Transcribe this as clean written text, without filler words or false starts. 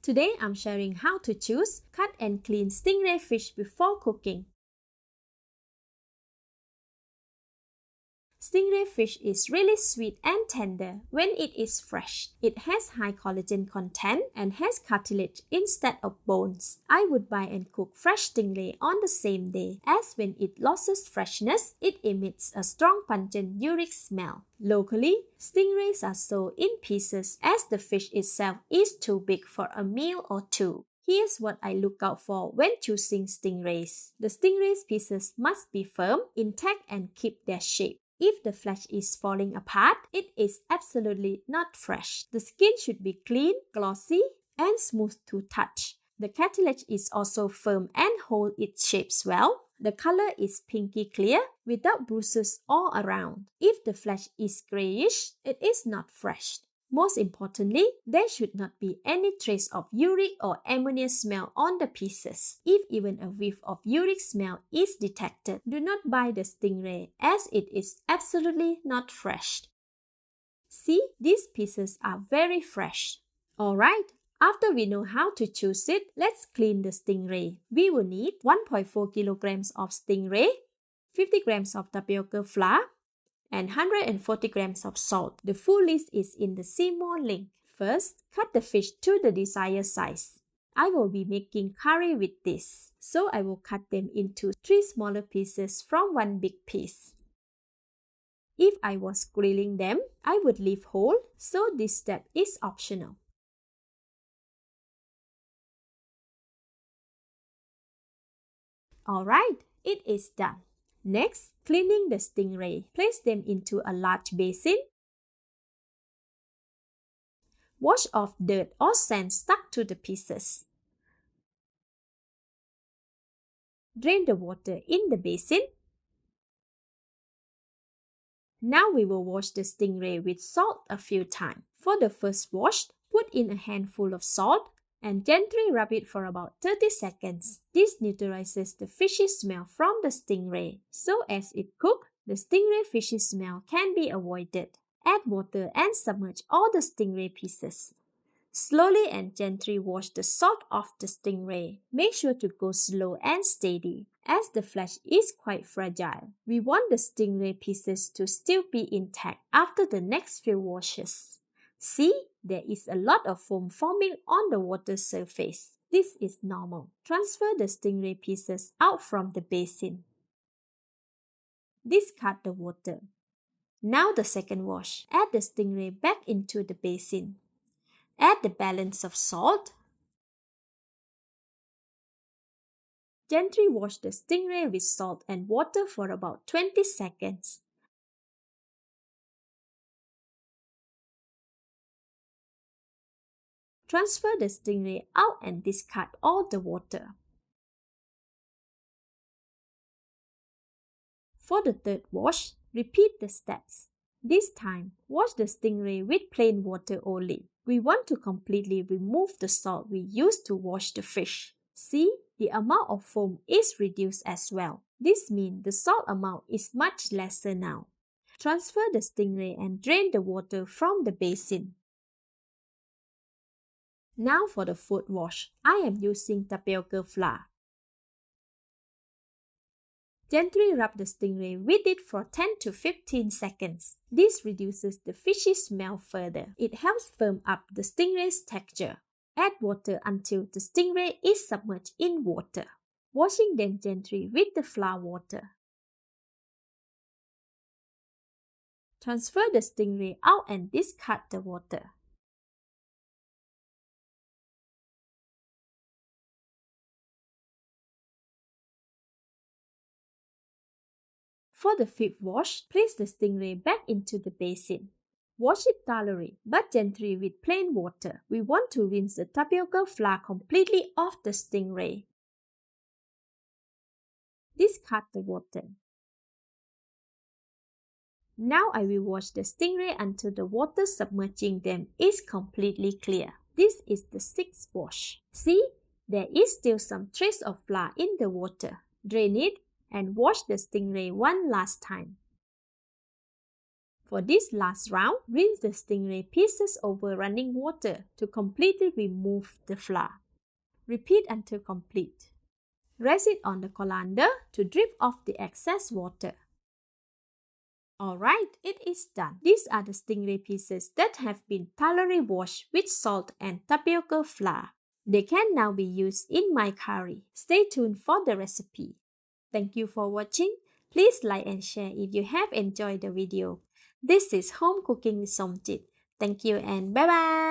Today I'm sharing how to choose, cut and clean stingray fish before cooking. Stingray fish is really sweet and tender when it is fresh. It has high collagen content and has cartilage instead of bones. I would buy and cook fresh stingray on the same day, as when it loses freshness, it emits a strong pungent uric smell. Locally, stingrays are sold in pieces as the fish itself is too big for a meal or two. Here's what I look out for when choosing stingrays. The stingray's pieces must be firm, intact and keep their shape. If the flesh is falling apart, it is absolutely not fresh. The skin should be clean, glossy, and smooth to touch. The cartilage is also firm and hold its shapes well. The color is pinky clear without bruises all around. If the flesh is grayish, it is not fresh. Most importantly, there should not be any trace of uric or ammonia smell on the pieces. If even a whiff of uric smell is detected, do not buy the stingray as it is absolutely not fresh. See, these pieces are very fresh. Alright, after we know how to choose it, let's clean the stingray. We will need 1.4 kilograms of stingray, 50 grams of tapioca flour, and 140 grams of salt. The full list is in the See More link. First, cut the fish to the desired size. I will be making curry with this, so I will cut them into 3 smaller pieces from 1 big piece. If I was grilling them, I would leave whole, so this step is optional. Alright, it is done. Next, cleaning the stingray. Place them into a large basin. Wash off dirt or sand stuck to the pieces. Drain the water in the basin. Now we will wash the stingray with salt a few times. For the first wash, put in a handful of salt and gently rub it for about 30 seconds. This neutralizes the fishy smell from the stingray. So as it cooks, the stingray fishy smell can be avoided. Add water and submerge all the stingray pieces. Slowly and gently wash the salt off the stingray. Make sure to go slow and steady, as the flesh is quite fragile. We want the stingray pieces to still be intact after the next few washes. See, there is a lot of foam forming on the water surface. This is normal. Transfer the stingray pieces out from the basin. Discard the water. Now the second wash. Add the stingray back into the basin. Add the balance of salt. Gently wash the stingray with salt and water for about 20 seconds. Transfer the stingray out and discard all the water. For the third wash, repeat the steps. This time, wash the stingray with plain water only. We want to completely remove the salt we used to wash the fish. See, the amount of foam is reduced as well. This means the salt amount is much lesser now. Transfer the stingray and drain the water from the basin. Now for the fourth wash, I am using tapioca flour. Gently rub the stingray with it for 10 to 15 seconds. This reduces the fishy smell further. It helps firm up the stingray's texture. Add water until the stingray is submerged in water. Washing them gently with the flour water. Transfer the stingray out and discard the water. For the fifth wash, place the stingray back into the basin. Wash it thoroughly, but gently with plain water. We want to rinse the tapioca flour completely off the stingray. Discard the water. Now I will wash the stingray until the water submerging them is completely clear. This is the sixth wash. See, there is still some trace of flour in the water. Drain it and wash the stingray one last time. For this last round, rinse the stingray pieces over running water to completely remove the flour. Repeat until complete. Rest it on the colander to drip off the excess water. Alright, it is done. These are the stingray pieces that have been thoroughly washed with salt and tapioca flour. They can now be used in my curry. Stay tuned for the recipe. Thank you for watching. Please like and share if you have enjoyed the video. This is Home Cooking with Somjit. Thank you and bye-bye.